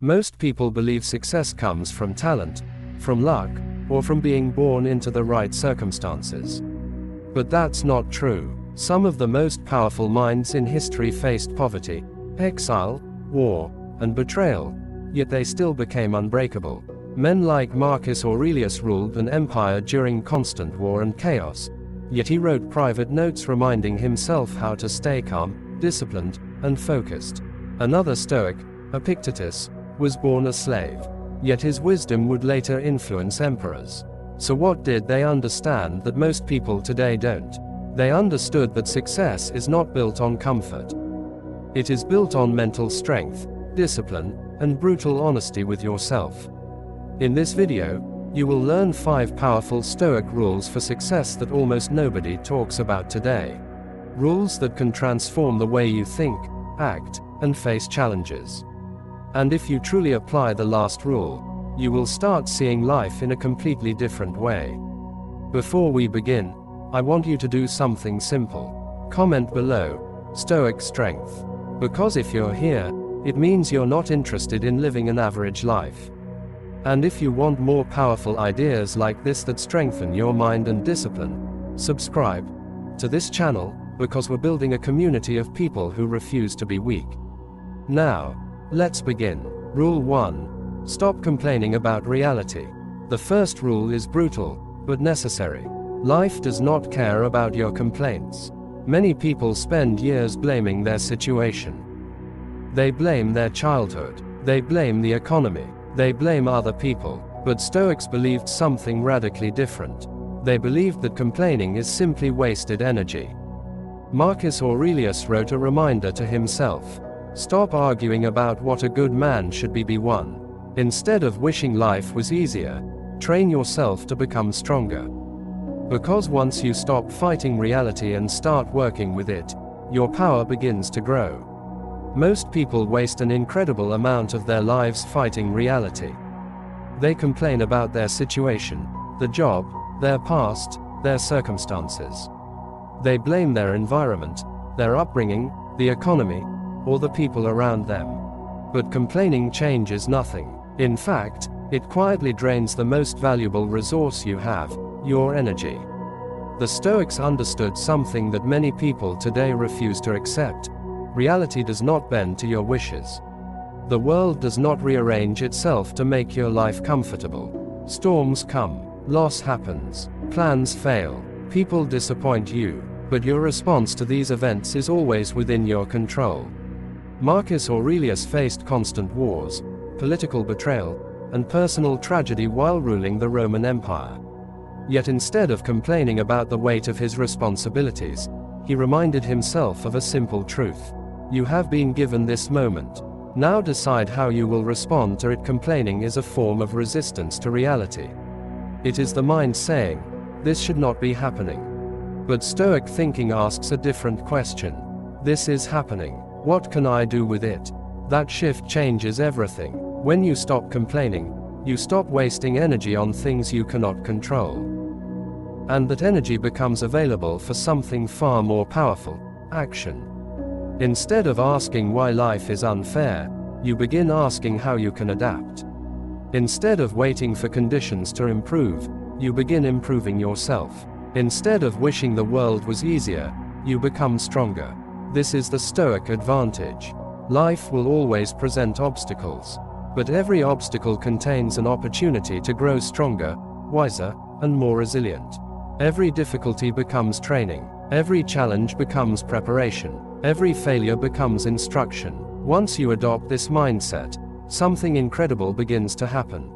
Most people believe success comes from talent, from luck, or from being born into the right circumstances. But that's not true. Some of the most powerful minds in history faced poverty, exile, war, and betrayal, yet they still became unbreakable. Men like Marcus Aurelius ruled an empire during constant war and chaos, yet he wrote private notes reminding himself how to stay calm, disciplined, and focused. Another Stoic, Epictetus, was born a slave, yet his wisdom would later influence emperors. So what did they understand that most people today don't? They understood that success is not built on comfort. It is built on mental strength, discipline, and brutal honesty with yourself. In this video, you will learn 5 powerful Stoic rules for success that almost nobody talks about today. Rules that can transform the way you think, act, and face challenges. And if you truly apply the last rule, you will start seeing life in a completely different way. Before we begin, I want you to do something simple. Comment below, Stoic strength. Because if you're here, it means you're not interested in living an average life. And if you want more powerful ideas like this that strengthen your mind and discipline, subscribe to this channel, because we're building a community of people who refuse to be weak. Now, let's begin. Rule 1. Stop complaining about reality. The first rule is brutal, but necessary. Life does not care about your complaints. Many people spend years blaming their situation. They blame their childhood. They blame the economy. They blame other people. But Stoics believed something radically different. They believed that complaining is simply wasted energy. Marcus Aurelius wrote a reminder to himself. Stop arguing about what a good man should be one. Instead of wishing life was easier, train yourself to become stronger. Because once you stop fighting reality and start working with it, your power begins to grow. Most people waste an incredible amount of their lives fighting reality. They complain about their situation, the job, their past, their circumstances. They blame their environment, their upbringing, the economy, or the people around them. But complaining changes nothing. In fact, it quietly drains the most valuable resource you have, your energy. The Stoics understood something that many people today refuse to accept. Reality does not bend to your wishes. The world does not rearrange itself to make your life comfortable. Storms come, loss happens, plans fail, people disappoint you, but your response to these events is always within your control. Marcus Aurelius faced constant wars, political betrayal, and personal tragedy while ruling the Roman Empire. Yet instead of complaining about the weight of his responsibilities, he reminded himself of a simple truth. You have been given this moment. Now decide how you will respond to it. Complaining is a form of resistance to reality. It is the mind saying, this should not be happening. But Stoic thinking asks a different question. This is happening. What can I do with it? That shift changes everything. When you stop complaining, you stop wasting energy on things you cannot control. And that energy becomes available for something far more powerful, action. Instead of asking why life is unfair, you begin asking how you can adapt. Instead of waiting for conditions to improve, you begin improving yourself. Instead of wishing the world was easier, you become stronger. This is the Stoic advantage. Life will always present obstacles, but every obstacle contains an opportunity to grow stronger, wiser, and more resilient. Every difficulty becomes training. Every challenge becomes preparation. Every failure becomes instruction. Once you adopt this mindset, something incredible begins to happen.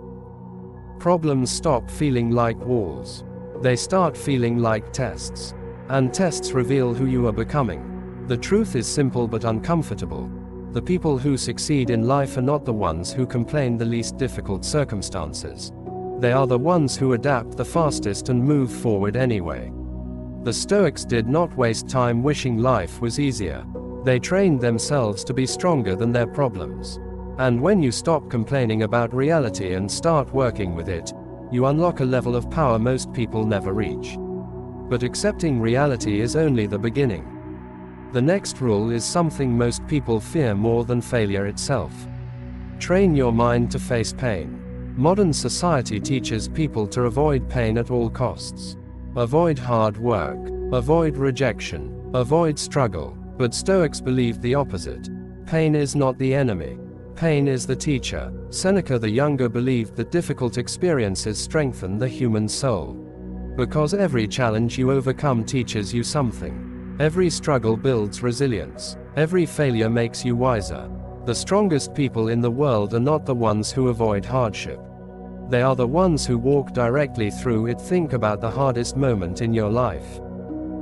Problems stop feeling like walls. They start feeling like tests. And tests reveal who you are becoming. The truth is simple but uncomfortable. The people who succeed in life are not the ones who complain the least difficult circumstances. They are the ones who adapt the fastest and move forward anyway. The Stoics did not waste time wishing life was easier. They trained themselves to be stronger than their problems. And when you stop complaining about reality and start working with it, you unlock a level of power most people never reach. But accepting reality is only the beginning. The next rule is something most people fear more than failure itself. Train your mind to face pain. Modern society teaches people to avoid pain at all costs. Avoid hard work, avoid rejection, avoid struggle. But Stoics believed the opposite. Pain is not the enemy. Pain is the teacher. Seneca the Younger believed that difficult experiences strengthen the human soul. Because every challenge you overcome teaches you something. Every struggle builds resilience. Every failure makes you wiser. The strongest people in the world are not the ones who avoid hardship. They are the ones who walk directly through it. Think about the hardest moment in your life.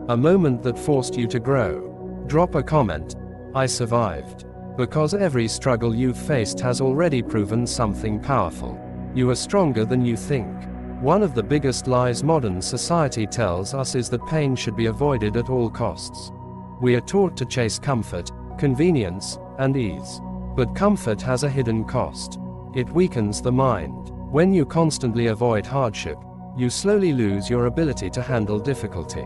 A moment that forced you to grow. Drop a comment, "I survived." Because every struggle you've faced has already proven something powerful. You are stronger than you think. One of the biggest lies modern society tells us is that pain should be avoided at all costs. We are taught to chase comfort, convenience, and ease. But comfort has a hidden cost. It weakens the mind. When you constantly avoid hardship, you slowly lose your ability to handle difficulty.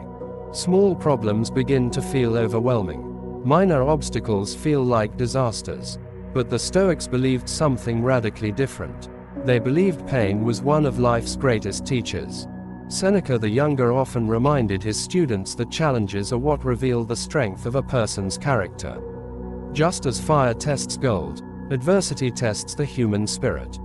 Small problems begin to feel overwhelming. Minor obstacles feel like disasters. But the Stoics believed something radically different. They believed pain was one of life's greatest teachers. Seneca the Younger often reminded his students that challenges are what reveal the strength of a person's character. Just as fire tests gold, adversity tests the human spirit.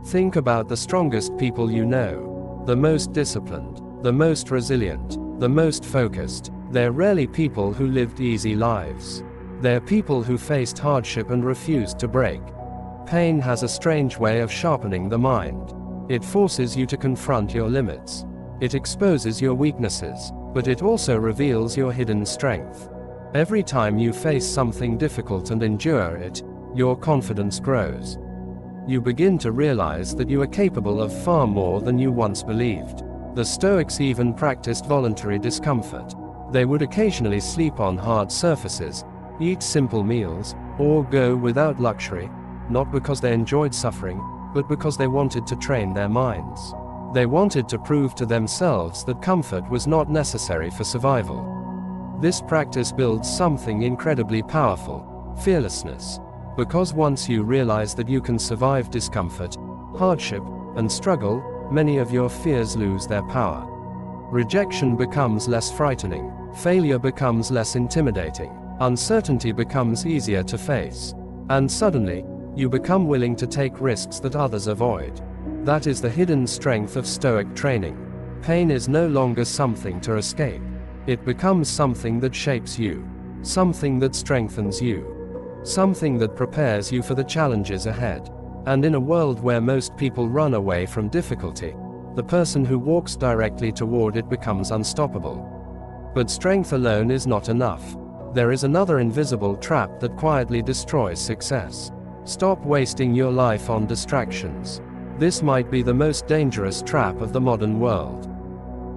Think about the strongest people you know. The most disciplined, the most resilient, the most focused. They're rarely people who lived easy lives. They're people who faced hardship and refused to break. Pain has a strange way of sharpening the mind. It forces you to confront your limits. It exposes your weaknesses, but it also reveals your hidden strength. Every time you face something difficult and endure it, your confidence grows. You begin to realize that you are capable of far more than you once believed. The Stoics even practiced voluntary discomfort. They would occasionally sleep on hard surfaces, eat simple meals, or go without luxury, not because they enjoyed suffering, but because they wanted to train their minds. They wanted to prove to themselves that comfort was not necessary for survival. This practice builds something incredibly powerful: fearlessness. Because once you realize that you can survive discomfort, hardship, and struggle, many of your fears lose their power. Rejection becomes less frightening, failure becomes less intimidating, uncertainty becomes easier to face. And suddenly, you become willing to take risks that others avoid. That is the hidden strength of Stoic training. Pain is no longer something to escape. It becomes something that shapes you, something that strengthens you, something that prepares you for the challenges ahead. And in a world where most people run away from difficulty, the person who walks directly toward it becomes unstoppable. But strength alone is not enough. There is another invisible trap that quietly destroys success. Stop wasting your life on distractions. This might be the most dangerous trap of the modern world.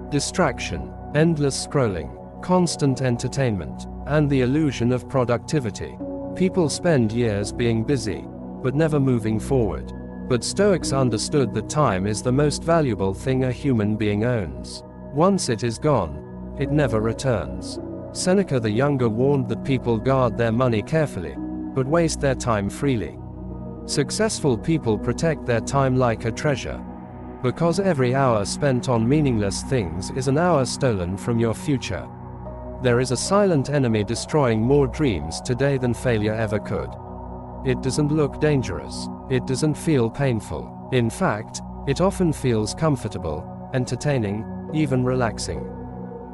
Distraction, endless scrolling, constant entertainment, and the illusion of productivity. People spend years being busy, but never moving forward. But Stoics understood that time is the most valuable thing a human being owns. Once it is gone, it never returns. Seneca the Younger warned that people guard their money carefully, but waste their time freely. Successful people protect their time like a treasure. Because every hour spent on meaningless things is an hour stolen from your future. There is a silent enemy destroying more dreams today than failure ever could. It doesn't look dangerous. It doesn't feel painful. In fact, it often feels comfortable, entertaining, even relaxing.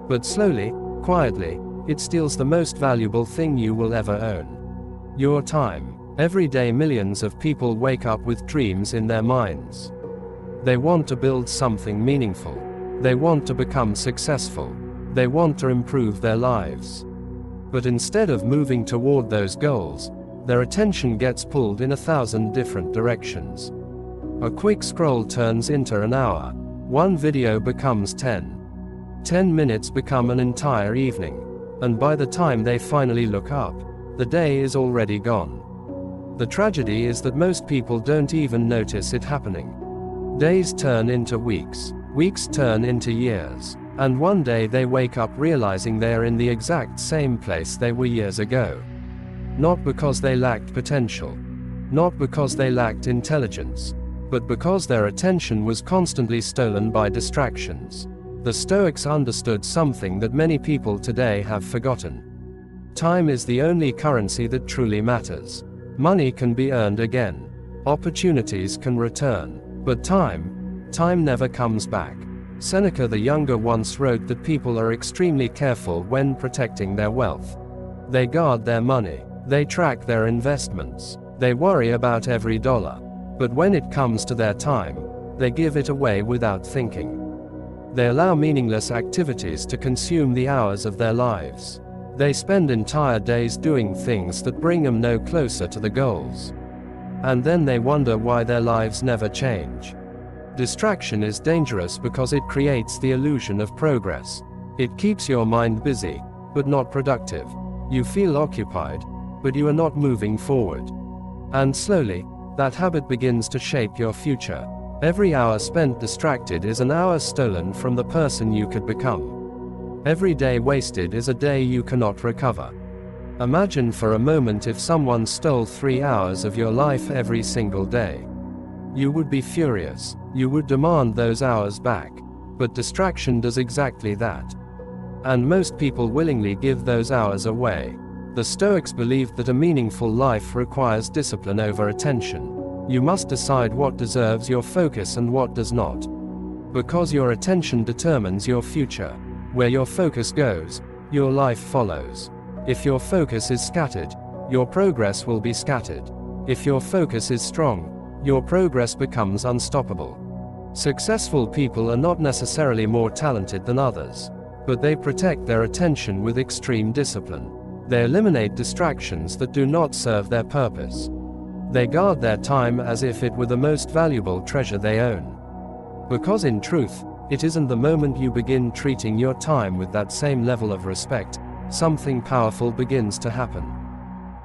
But slowly, quietly, it steals the most valuable thing you will ever own: your time. Every day millions of people wake up with dreams in their minds. They want to build something meaningful. They want to become successful. They want to improve their lives. But instead of moving toward those goals, their attention gets pulled in 1,000 different directions. A quick scroll turns into an hour. One video becomes 10. 10 minutes become an entire evening. And by the time they finally look up, the day is already gone. The tragedy is that most people don't even notice it happening. Days turn into weeks, weeks turn into years, and one day they wake up realizing they are in the exact same place they were years ago. Not because they lacked potential, not because they lacked intelligence, but because their attention was constantly stolen by distractions. The Stoics understood something that many people today have forgotten. Time is the only currency that truly matters. Money can be earned again. Opportunities can return. But time never comes back. Seneca the Younger once wrote that people are extremely careful when protecting their wealth. They guard their money. They track their investments. They worry about every dollar. But when it comes to their time, they give it away without thinking. They allow meaningless activities to consume the hours of their lives. They spend entire days doing things that bring them no closer to the goals. And then they wonder why their lives never change. Distraction is dangerous because it creates the illusion of progress. It keeps your mind busy, but not productive. You feel occupied, but you are not moving forward. And slowly, that habit begins to shape your future. Every hour spent distracted is an hour stolen from the person you could become. Every day wasted is a day you cannot recover. Imagine for a moment if someone stole 3 hours of your life every single day. You would be furious. You would demand those hours back. But distraction does exactly that. And most people willingly give those hours away. The Stoics believed that a meaningful life requires discipline over attention. You must decide what deserves your focus and what does not. Because your attention determines your future. Where your focus goes, your life follows. If your focus is scattered, your progress will be scattered. If your focus is strong, your progress becomes unstoppable. Successful people are not necessarily more talented than others, but they protect their attention with extreme discipline. They eliminate distractions that do not serve their purpose. They guard their time as if it were the most valuable treasure they own. Because in truth, it isn't the moment you begin treating your time with that same level of respect, something powerful begins to happen.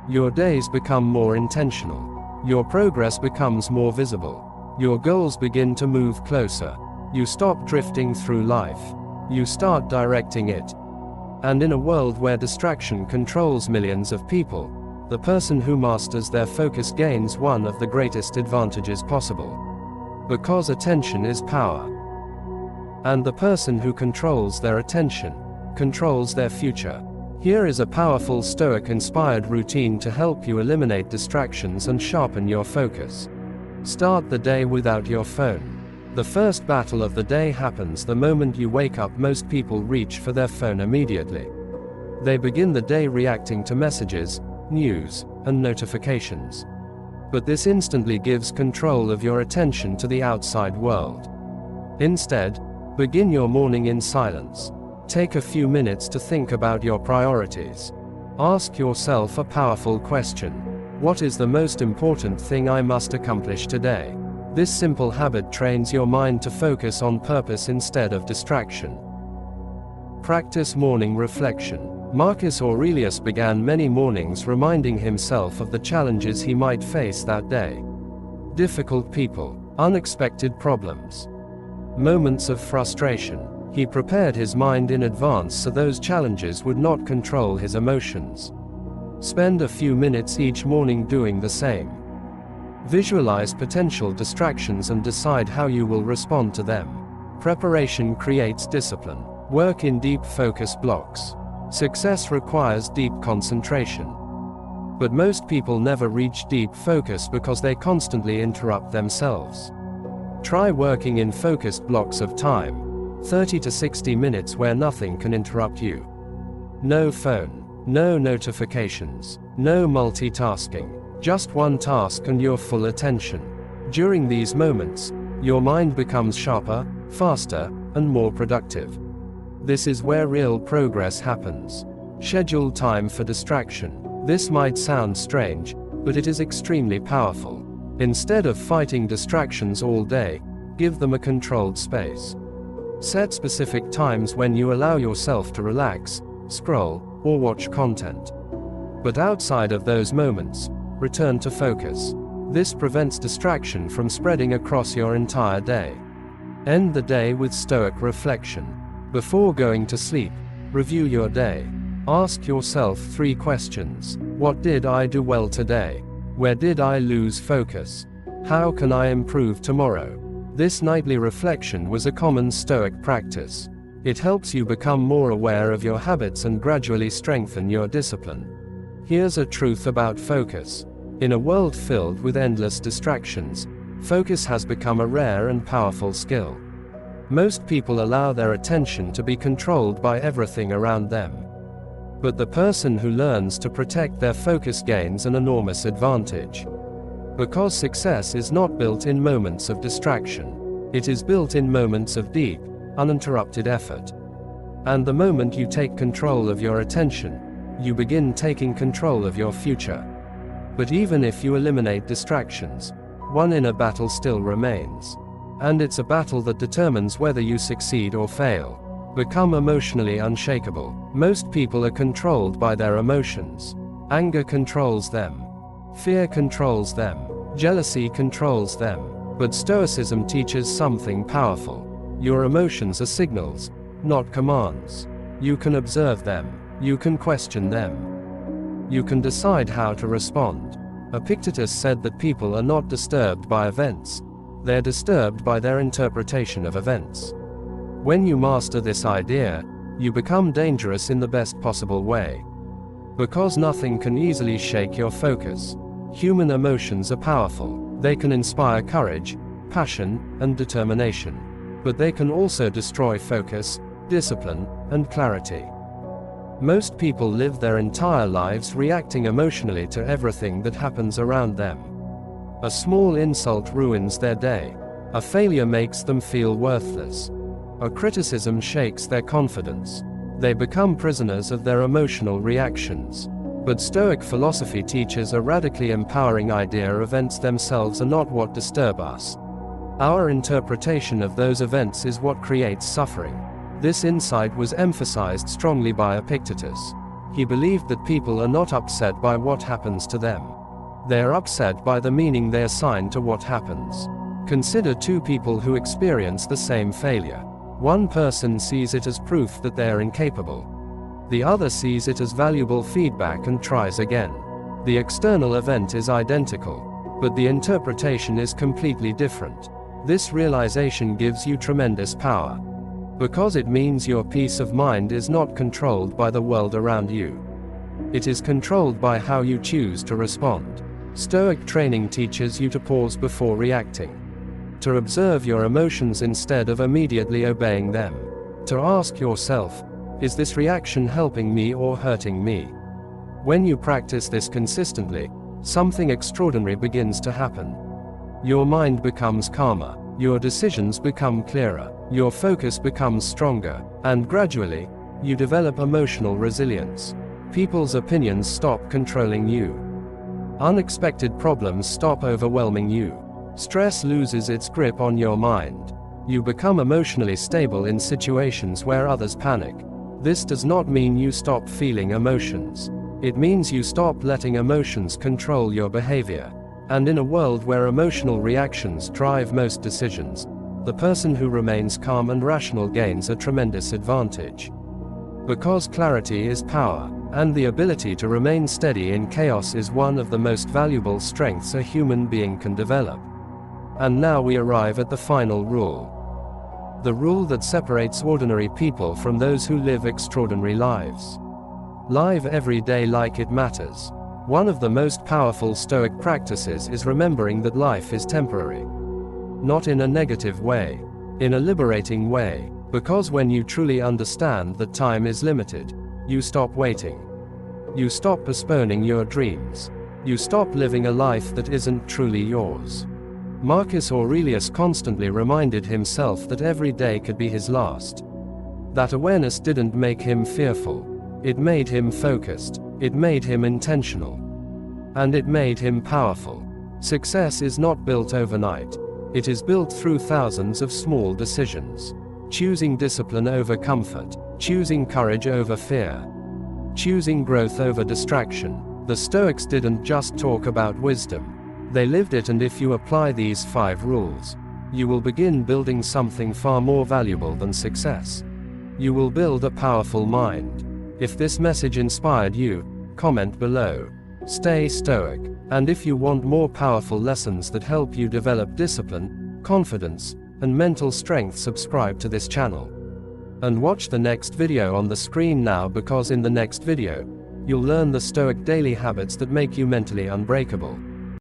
Your days become more intentional. Your progress becomes more visible. Your goals begin to move closer. You stop drifting through life. You start directing it. And in a world where distraction controls millions of people, the person who masters their focus gains one of the greatest advantages possible. Because attention is power. And the person who controls their attention controls their future. Here is a powerful Stoic-inspired routine to help you eliminate distractions and sharpen your focus. Start the day without your phone. The first battle of the day happens the moment you wake up. Most people reach for their phone immediately. They begin the day reacting to messages, news, and notifications. But this instantly gives control of your attention to the outside world. Instead, begin your morning in silence. Take a few minutes to think about your priorities. Ask yourself a powerful question. What is the most important thing I must accomplish today? This simple habit trains your mind to focus on purpose instead of distraction. Practice morning reflection. Marcus Aurelius began many mornings reminding himself of the challenges he might face that day. Difficult people, unexpected problems, moments of frustration. He prepared his mind in advance so those challenges would not control his emotions. Spend a few minutes each morning doing the same. Visualize potential distractions and decide how you will respond to them. Preparation creates discipline. Work in deep focus blocks. Success requires deep concentration. But most people never reach deep focus because they constantly interrupt themselves. Try working in focused blocks of time. 30 to 60 minutes where nothing can interrupt you. No phone, no notifications, no multitasking, just one task and your full attention. During these moments, your mind becomes sharper, faster, and more productive. This is where real progress happens. Schedule time for distraction. This might sound strange, but it is extremely powerful. Instead of fighting distractions all day, give them a controlled space. Set specific times when you allow yourself to relax, scroll, or watch content. But outside of those moments, return to focus. This prevents distraction from spreading across your entire day. End the day with Stoic reflection. Before going to sleep, review your day. Ask yourself 3 questions. What did I do well today? Where did I lose focus? How can I improve tomorrow? This nightly reflection was a common Stoic practice. It helps you become more aware of your habits and gradually strengthen your discipline. Here's a truth about focus. In a world filled with endless distractions, focus has become a rare and powerful skill. Most people allow their attention to be controlled by everything around them. But the person who learns to protect their focus gains an enormous advantage. Because success is not built in moments of distraction. It is built in moments of deep, uninterrupted effort. And the moment you take control of your attention, you begin taking control of your future. But even if you eliminate distractions, one inner battle still remains. And it's a battle that determines whether you succeed or fail. Become emotionally unshakable. Most people are controlled by their emotions. Anger controls them. Fear controls them. Jealousy controls them. But Stoicism teaches something powerful. Your emotions are signals, not commands. You can observe them. You can question them. You can decide how to respond. Epictetus said that people are not disturbed by events. They're disturbed by their interpretation of events. When you master this idea, you become dangerous in the best possible way. Because nothing can easily shake your focus. Human emotions are powerful. They can inspire courage, passion, and determination. But they can also destroy focus, discipline, and clarity. Most people live their entire lives reacting emotionally to everything that happens around them. A small insult ruins their day. A failure makes them feel worthless. A criticism shakes their confidence. They become prisoners of their emotional reactions. But Stoic philosophy teaches a radically empowering idea: events themselves are not what disturb us. Our interpretation of those events is what creates suffering. This insight was emphasized strongly by Epictetus. He believed that people are not upset by what happens to them. They are upset by the meaning they assign to what happens. Consider two people who experience the same failure. One person sees it as proof that they are incapable. The other sees it as valuable feedback and tries again. The external event is identical, but the interpretation is completely different. This realization gives you tremendous power. Because it means your peace of mind is not controlled by the world around you. It is controlled by how you choose to respond. Stoic training teaches you to pause before reacting. To observe your emotions instead of immediately obeying them. To ask yourself, is this reaction helping me or hurting me? When you practice this consistently, something extraordinary begins to happen. Your mind becomes calmer, your decisions become clearer, your focus becomes stronger, and gradually, you develop emotional resilience. People's opinions stop controlling you. Unexpected problems stop overwhelming you. Stress loses its grip on your mind. You become emotionally stable in situations where others panic. This does not mean you stop feeling emotions. It means you stop letting emotions control your behavior. And in a world where emotional reactions drive most decisions, the person who remains calm and rational gains a tremendous advantage. Because clarity is power, and the ability to remain steady in chaos is one of the most valuable strengths a human being can develop. And now we arrive at the final rule. The rule that separates ordinary people from those who live extraordinary lives. Live every day like it matters. One of the most powerful Stoic practices is remembering that life is temporary. Not in a negative way, in a liberating way, because when you truly understand that time is limited, you stop waiting. You stop postponing your dreams. You stop living a life that isn't truly yours. Marcus Aurelius constantly reminded himself that every day could be his last. That awareness didn't make him fearful. It made him focused. It made him intentional. And it made him powerful. Success is not built overnight. It is built through thousands of small decisions. Choosing discipline over comfort. Choosing courage over fear. Choosing growth over distraction. The Stoics didn't just talk about wisdom. They lived it, and if you apply these 5 rules, you will begin building something far more valuable than success. You will build a powerful mind. If this message inspired you, comment below. Stay stoic. And if you want more powerful lessons that help you develop discipline, confidence, and mental strength, subscribe to this channel. And watch the next video on the screen now, because in the next video, you'll learn the Stoic daily habits that make you mentally unbreakable.